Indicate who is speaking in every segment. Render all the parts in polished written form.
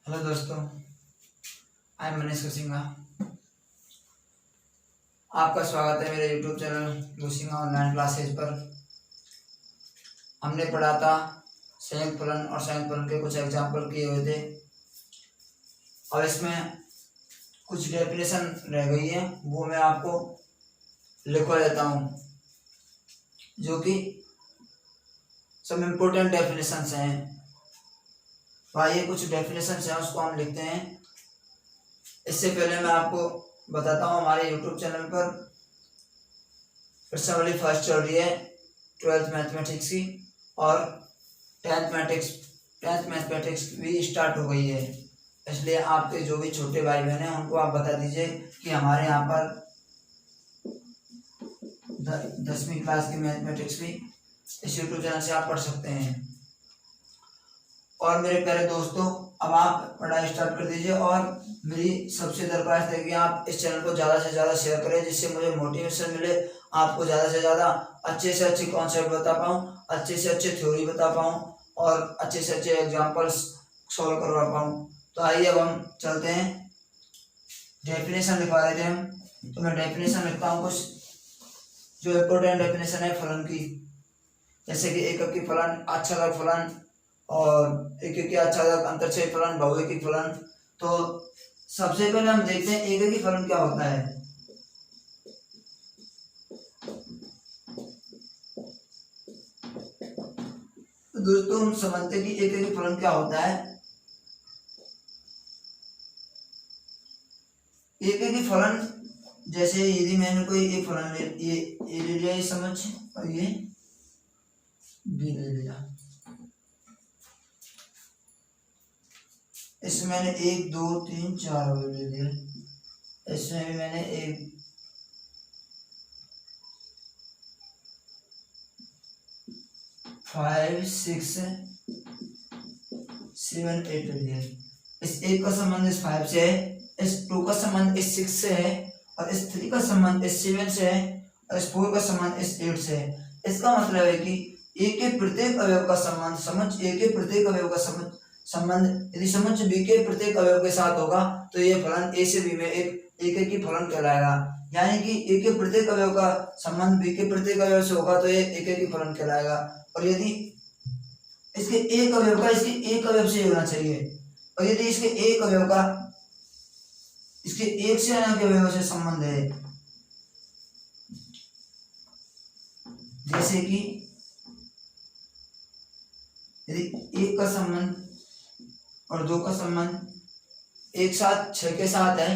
Speaker 1: Hello दोस्तों, I am Manish कुसिंगा। आपका स्वागत है मेरे यूट्यूब चैनल कुसिंगा ऑनलाइन क्लासेज पर। हमने पढ़ा था संयुक्त फलन और संयुक्त फलन के कुछ एग्जाम्पल किए हुए थे और इसमें कुछ डेफिनेशन रह गई है, वो मैं आपको लिखवा देता हूँ, जो कि सब इम्पोर्टेंट डेफिनेशंस हैं। आइए कुछ डेफिनेशंस हैं उसको हम लिखते हैं। इससे पहले मैं आपको बताता हूँ, हमारे यूट्यूब चैनल पर प्रश्नावली फर्स्ट चल रही है 12th मैथमेटिक्स की और 10th मैथमेटिक्स भी स्टार्ट हो गई है। इसलिए आपके जो भी छोटे भाई बहन हैं उनको आप बता दीजिए कि हमारे यहाँ पर 10वीं क्लास की मैथमेटिक्स भी इस यूट्यूब चैनल से आप पढ़ सकते हैं। और मेरे प्यारे दोस्तों, अब आप पढ़ाई स्टार्ट कर दीजिए और मेरी सबसे दरख्वास्त है कि आप इस चैनल को ज़्यादा से ज़्यादा शेयर करें, जिससे मुझे मोटिवेशन मिले, आपको ज़्यादा से ज़्यादा अच्छे से अच्छे कॉन्सेप्ट बता पाऊँ, अच्छे से अच्छे थ्योरी बता पाऊँ और अच्छे से अच्छे एग्जाम्पल्स सॉल्व करवा पाऊँ। तो आइए अब हम चलते हैं। डेफिनेशन लिखवा रहे थे हम, तो मैं डेफिनेशन लिखता हूँ कुछ जो इम्पोर्टेंट डेफिनेशन है फलन की, जैसे कि एकक की फलन, आच्छादक फलन और एककी आच्छादक, अंतरछेद फलन, बहुएकी फलन। तो सबसे पहले हम देखते हैं एककी फलन क्या होता है। तो दोस्तों हम समझते हैं कि एककी फलन क्या होता है। एककी फलन जैसे यदि मैंने कोई एक फलन ये ले लिया, ये समझ, और ये बी ले लिया, इसमें मैंने 1 2 3 4 ले लिया, इसमें भी मैंने 1 5 6 7 8 ले लिया। इस 1 का संबंध इस 5 से है, इस 2 का संबंध इस 6 से है और इस 3 का संबंध इस 7 से है और इस 4 का संबंध इस 8 से है। इसका मतलब है कि ए के प्रत्येक अवयव का संबंध समुच्च ए के प्रत्येक अवयव का संबंध यदि समुच्च बी के प्रत्येक अवयव के साथ होगा तो ये फलन ए से बी में एक एककी फलन कहलाएगा। यानी कि ए के प्रत्येक अवयव का संबंध बी के प्रत्येक अवयव से होगा तो ये एककी फलन कहलाएगा। और यदि इसके एक अवयव का इसके एक अवयव से होना चाहिए, और यदि इसके एक अवयव का इसके एक से अन्य के अवयव से संबंध है, जैसे कि यदि 1 का संबंध और 2 का संबंध एक साथ 6 के साथ है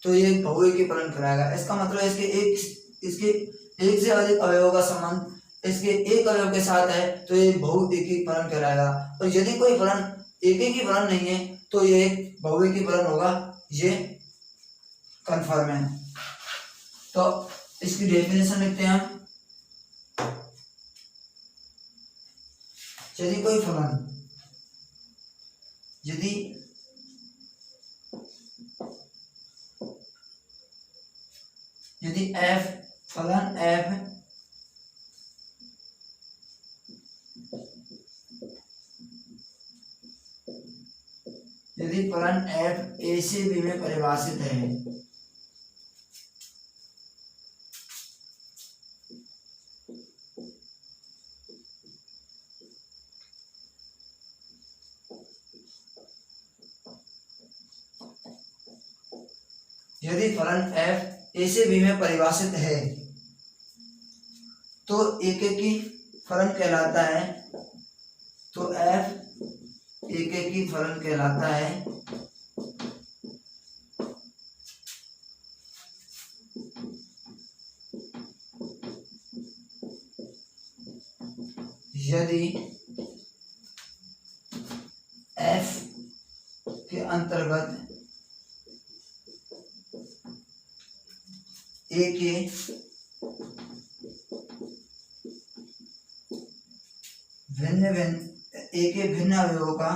Speaker 1: तो ये बहुएकी फलन कहलाएगा। इसका मतलब है इसके एक से अधिक अवयवों का संबंध इसके एक अवयव के साथ है तो ये बहुएकी फलन कहलाएगा। और यदि कोई फलन एककी फलन नहीं है तो ये बहुएकी फलन होगा, ये कंफर्म है। तो इसकी डेफिनेशन लिखते हैं हम। यदि कोई फलन यदि f फलन f यदि फलन f a से b में परिभाषित है, यदि फलन f a से b में परिभाषित है तो एककी फलन कहलाता है। तो f एककी फलन कहलाता है यदि f के अंतर्गत ए के भिन्न अवयवों का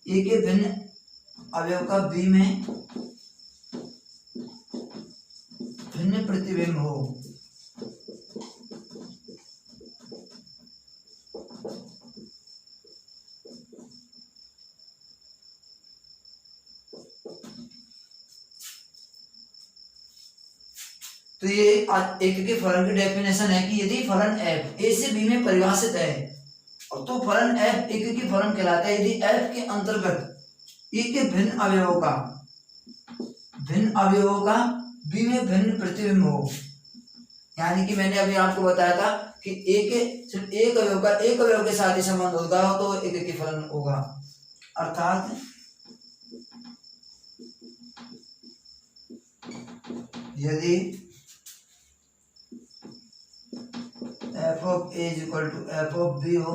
Speaker 1: ए के भिन्न अवयव का बी में भिन्न प्रतिबिंब हो। तो ये एक के फलन की डेफिनेशन है कि यदि फलन f a से b में परिभाषित है और तो फलन f एक की फलन कहलाता है यदि f के अंतर्गत a के भिन्न अवयवों का b में भिन्न प्रतिबिंब हो। यानी कि मैंने अभी आपको बताया था कि a के सिर्फ एक अवयव के साथ ही संबंध होगा तो एक की फलन होगा। अर्थात यदि f of a is equal to f of b हो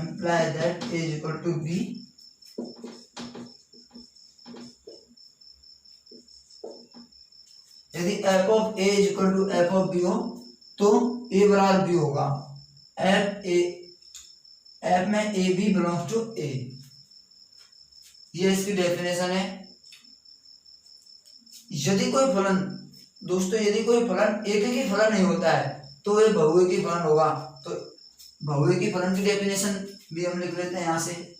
Speaker 1: imply that a is equal to b, यदि f of a is equal to f of b हो तो a बराबर b होगा। f में a b belongs to a, ये इसकी definition है। यदि कोई फलन दोस्तों यदि कोई फलन एक ही फलन नहीं होता है तो ये बहुएकी फलन होगा। तो बहुएकी फलन की डेफिनेशन भी हम लिख लेते हैं यहां से।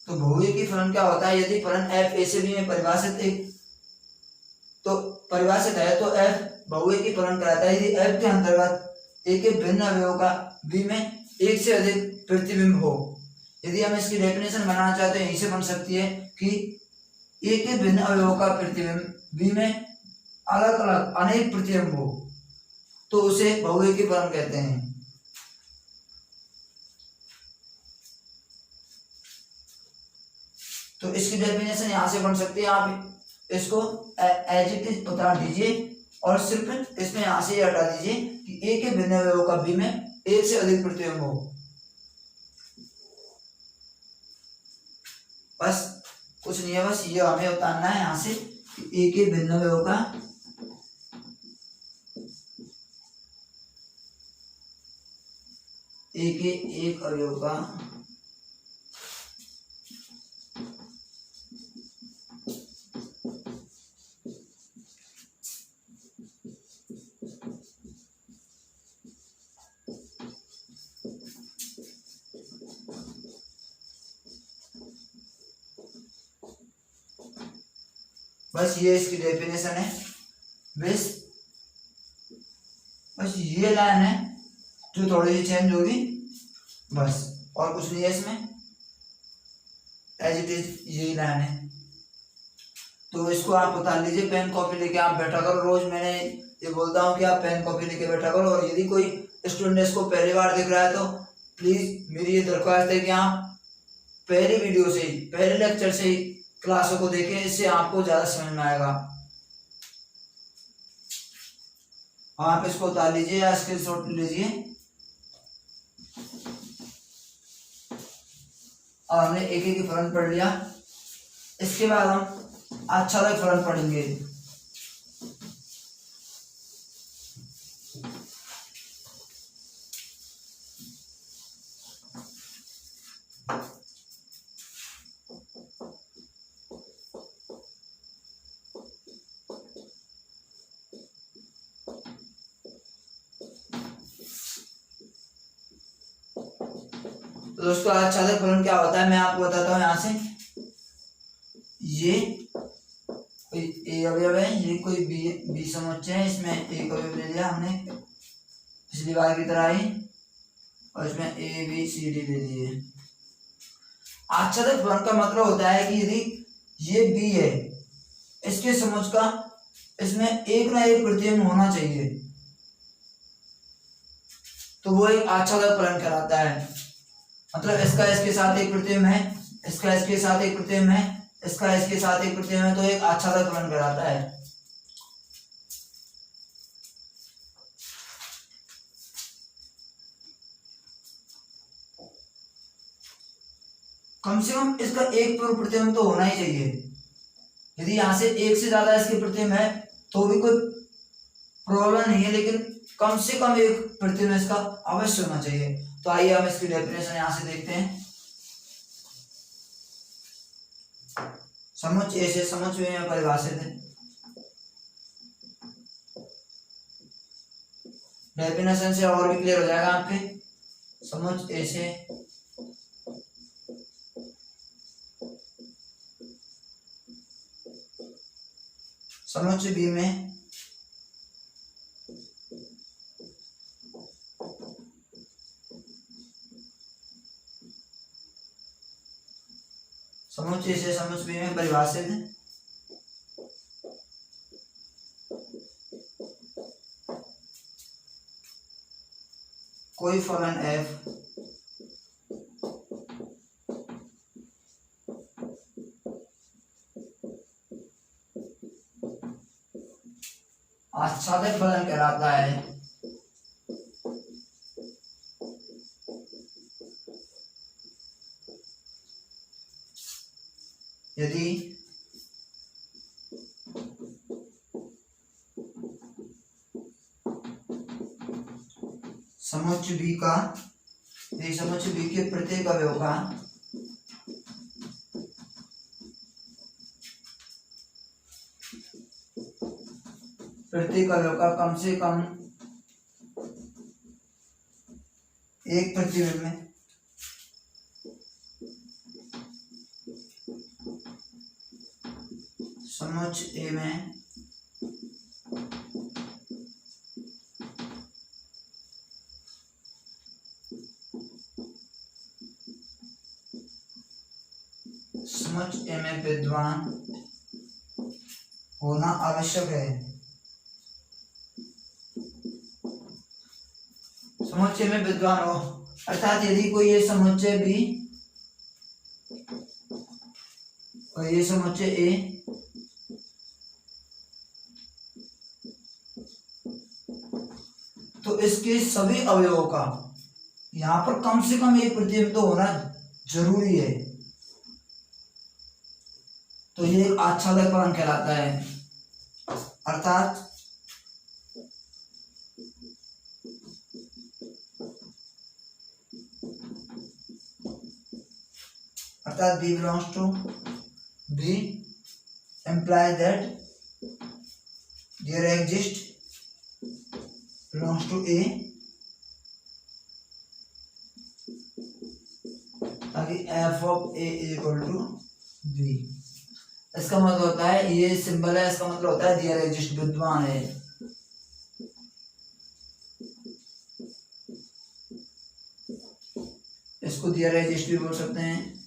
Speaker 1: तो बहुएकी फलन क्या होता है, यदि फलन f a से b में परिभाषित है तो f बहुएकी फलन कहलाता है यदि f के अंतर्गत a के भिन्न अवयवों का b में एक से अधिक प्रतिबिंब हो। यदि हम इसकी डेफिनेशन बनाना चाहते हैं यहीं से बन सकती है कि a के भिन्न अवयवों का प्रतिबिंब b में अलग अलग अनेक प्रतिबिंब हो तो उसे बहुएकी फलन कहते हैं। तो इसकी डेफिनेशन यहां से बन सकती है। आप इसको एज इट इज उतार दीजिए और सिर्फ इसमें यहां से ये हटा दीजिए कि a के भिन्न अवयवों का b में एक से अधिक प्रतिबिंब हो। बस कुछ नहीं है, बस ये हमें उतारना है यहां से कि a के भिन्न अवयवों का a के एक अवयव का बस ये इसकी डेफिनेशन है। बस ये लाइन है जो थोड़ी सी चेंज होगी, बस और कुछ नहीं है इसमें, एज इट इज यही लाइन है। तो इसको आप उतार लीजिए, पेन कॉपी लेके आप बैठा करो। रोज मैंने ये बोलता हूँ कि आप पेन कॉपी लेके बैठा करो। और यदि कोई स्टूडेंट इसको पहली बार देख रहा है तो प्लीज मेरी ये दरख्वास्त है कि आप पहली वीडियो से ही, पहले लेक्चर से ही क्लासों को देखें, इससे आपको ज्यादा समझ में आएगा। आप इसको उतार लीजिए या स्क्रीनशॉट लीजिए। और हमने एक एक फलन पढ़ लिया। इसके बाद हम आच्छादक फलन पढ़ेंगे। तो दोस्तों आच्छादक फलन क्या होता है मैं आपको बताता हूँ। यहाँ से ये कोई ए अवयव है, ये कोई बी समुच्चय है, इसमें एक अवयव ले लिया हमने पिछली बार की तरह ही, और इसमें ए बी सी डी ले लिए। आच्छादक फलन का मतलब होता है कि यदि ये बी है, इसके समुच्चय का इसमें एक ना एक प्रतिबिंब होना चाहिए तो वो एक आच्छादक फलन कहलाता है। मतलब इसका इसके साथ एक प्रतिबिंब है, इसका इसके साथ एक प्रतिबिंब है, इसका इसके साथ एक प्रतिबिंब है, तो एक आच्छादक फलन कहलाता है। कम से कम इसका एक पूर्व प्रतिबिंब तो होना ही चाहिए। यदि यहाँ से एक से ज्यादा इसके प्रतिबिंब है तो भी कोई प्रॉब्लम नहीं है, लेकिन कम से कम एक प्रतिबिंब इसका अवश्य होना चाहिए। तो आइए हम इसकी डेफिनेशन यहाँ से देखते हैं। समुच्चय ए से समुच्चय बी में परिभाषित है। डेफिनेशन से और भी क्लियर हो जाएगा आपके। समुच्चय ए से समुच्चय बी में समुच्चय से समुच्चय बी में परिभाषित है। कोई फलन f आच्छादित फलन कहलाता है यदि समुच्चय बी का समुच्चय बी के प्रत्येक अवयव का कम से कम एक प्रतिबिंब में समुच्चय ए में समुच्चय ए में विद्यमान होना आवश्यक है। समुच्चय में विद्यमान हो अर्थात यदि कोई ये समुच्चय बी और ये समुच्चय ए तो इसके सभी अवयवों का यहाँ पर कम से कम एक प्रतिबिंब तो होना जरूरी है। तो ये एक आच्छादक फलन कहलाता है। अर्थात B belongs to B implies that there exists belongs to A, ताकि f of A is equal to B। इसका मतलब होता है, ये सिंबल है, इसका मतलब होता है there exists विद्यमान है। इसको there exists भी बोल सकते हैं।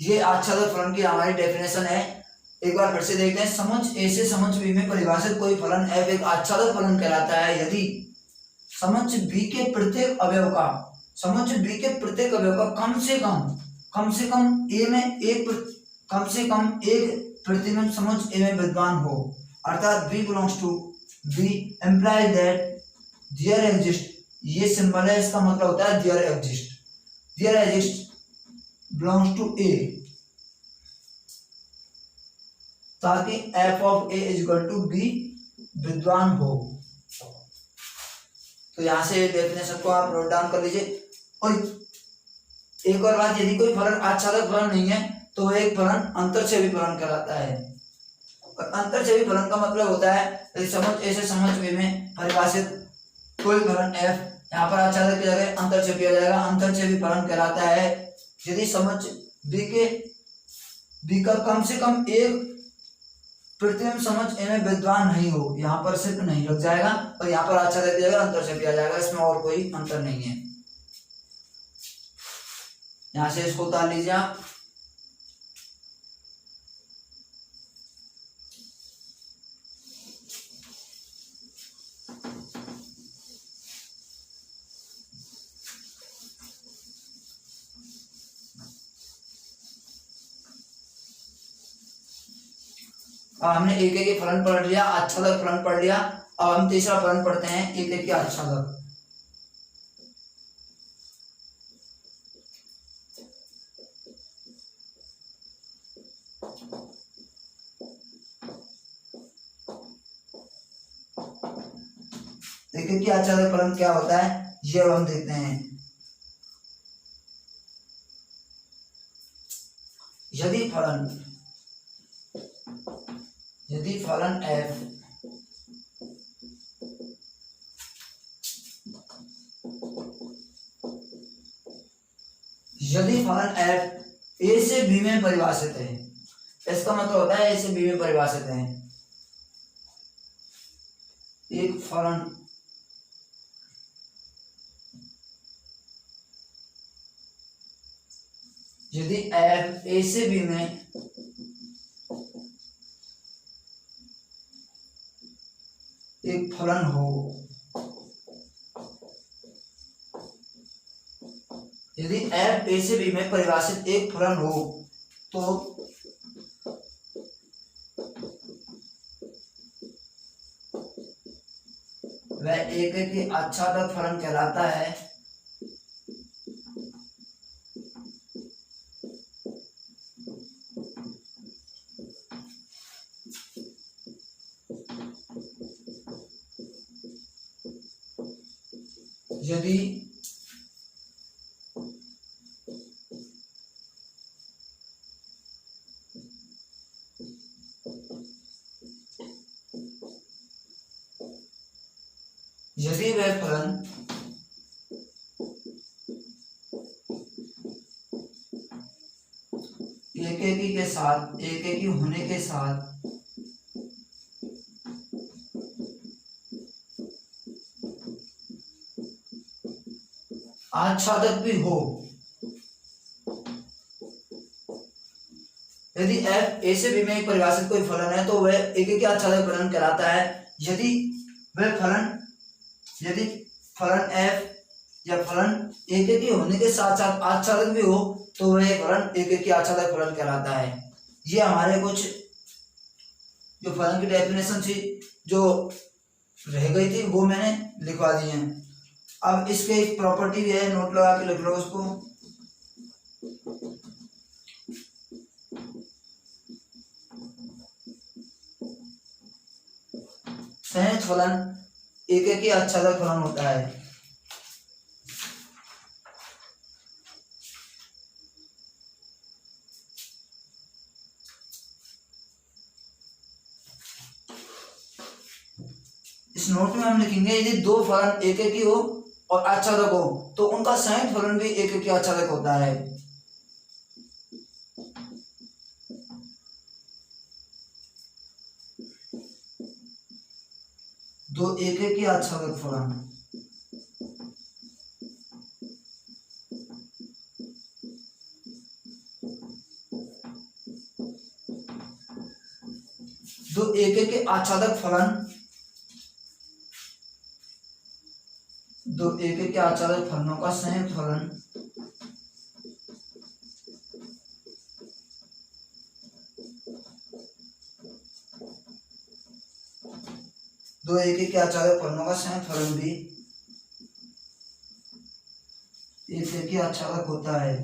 Speaker 1: ये आच्छादित फलन की हमारी डेफिनेशन है। एक बार फिर से देखते हैं। समुच्चय ए से समुच्चय बी में परिभाषित कोई फलन f एक आच्छादित फलन कहलाता है यदि समुच्चय बी के प्रत्येक अवयव का कम से कम ए में एक प्रतिबिंब समुच्चय ए में विद्यमान हो। अर्थात B belongs to B implies that there exists, ये सिंबल है, इसका मतलब होता है there exists belongs to A, ताकि f of A is equal to B विद्यमान हो। तो यहां से डेफिनेशन को आप नोट डाउन कर लीजिए। और एक और बात, यदि कोई फलन आच्छादक फलन नहीं है तो एक फलन अंतर्छेदी फलन कहलाता है। और अंतर्छेदी फलन का मतलब होता है यदि समुच्चय ए से समुच्चय बी में परिभाषित कोई फलन f यहाँ पर आच्छादक की जगह अंतर्छेद किया जाएगा। अंतर्छेदी फलन कहलाता है यदि समुच्चय बी का कम से कम एक प्रतिबिंब समुच्चय ए में विद्यमान नहीं हो। यहाँ पर सिर्फ नहीं लग जाएगा और यहाँ पर आच्छादक की जगह अंतर्छेद किया जाएगा, इसमें और कोई अंतर नहीं है। यहाँ से इसको उतार लीजिए आप। अब हमने एक एक फलन पढ़ लिया, आच्छादक फलन पढ़ लिया। अब हम तीसरा फलन पढ़ते हैं, एक एक के आच्छादक। देखिए कि अचानक फलन क्या होता है, ये अब हम देखते हैं। यदि फलन f a से b में परिभाषित है, इसका मतलब होता है a से b में परिभाषित है। एक फलन यदि f a से b में एक फलन हो, यदि f a से b में परिभाषित एक फलन हो तो वह एक के आच्छादक फलन कहलाता है। यदि वह फलन एकेकी के साथ, एकेकी होने के साथ आच्छादक भी हो, यदि f a से b में एक परिभाषित कोई फलन है तो वह एकेकी आच्छादक फलन कहलाता है। यदि फलन f या फलन एकेकी होने के साथ साथ आच्छादक भी हो तो वह फलन एकेकी आच्छादक फलन कहलाता है। ये हमारे कुछ जो फलन की डेफिनेशन थी जो रह गई थी वो मैंने लिखवा दी है। अब इसके एक प्रॉपर्टी भी है, नोट लगा के लिख लो उसको। संयुक्त फलन एकेकी आच्छादक फलन होता है। इस नोट में हम लिखेंगे यदि दो फलन एकेकी हो और आच्छादक हो तो उनका संयुक्त फलन भी एकेकी आच्छादक होता है। दो एकेकी आच्छादक फलन, दो एकेकी आच्छादक फलन, दो एकेकी आच्छादक फलनों का संयुक्त फलन दो एकेकी आच्छादक फलनों का संयुक्त फलन भी एकेकी आच्छादक होता है।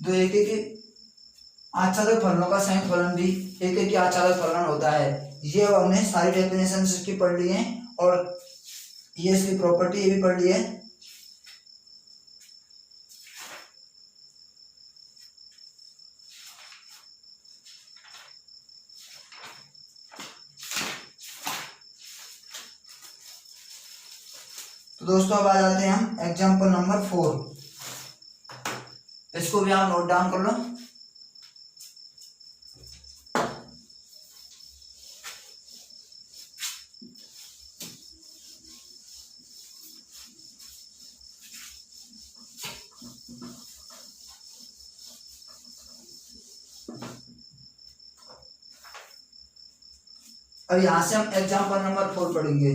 Speaker 1: दो एकेकी आच्छादक फलनों का संयुक्त फलन भी एकेकी आच्छादक फलन होता है। ये हमने सारी डेफिनेशन इसकी पढ़ ली है और ये इसकी प्रॉपर्टी ये भी पढ़ ली है। तो दोस्तों अब आ जाते हैं हम एग्जाम्पल नंबर 4। इसको भी आप नोट डाउन कर लो। अब यहां से हम एग्जाम्पल नंबर 4 पढ़ेंगे।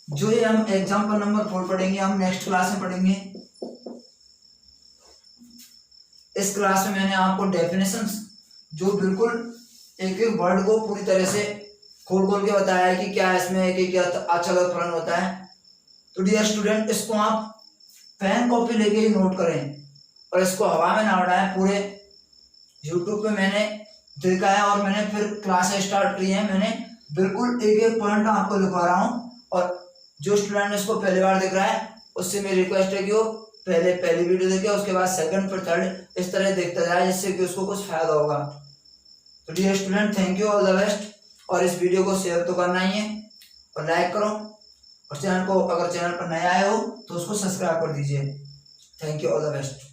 Speaker 1: जो ये हम एग्जाम्पल नंबर 4 पढ़ेंगे, हम नेक्स्ट क्लास में पढ़ेंगे। इस क्लास में मैंने आपको डेफिनेशंस जो बिल्कुल एक एक वर्ड को पूरी तरह से खोल खोल के बताया है कि क्या इसमें एक अच्छा गलत फलन होता है। तो डियर स्टूडेंट, इसको आप पेन कॉपी लेके ही नोट करें और इसको हवा में ना उड़ाएं। पूरे यूट्यूब पे मैंने देखा है और मैंने फिर क्लासेस स्टार्ट की है। मैंने बिल्कुल एक एक पॉइंट आपको लिखवा रहा हूँ, और जो स्टूडेंट इसको पहली बार देख रहा है उससे मेरी रिक्वेस्ट है कि वो पहली वीडियो देखे, उसके बाद सेकंड फिर थर्ड इस तरह देखता जाए, जिससे कि उसको कुछ फायदा होगा। तो dear student, thank you, all the best. और इस वीडियो को शेयर तो करना ही है और लाइक करो, और चैनल को अगर चैनल पर नया आए हो तो उसको सब्सक्राइब कर दीजिए। Thank you, all the best.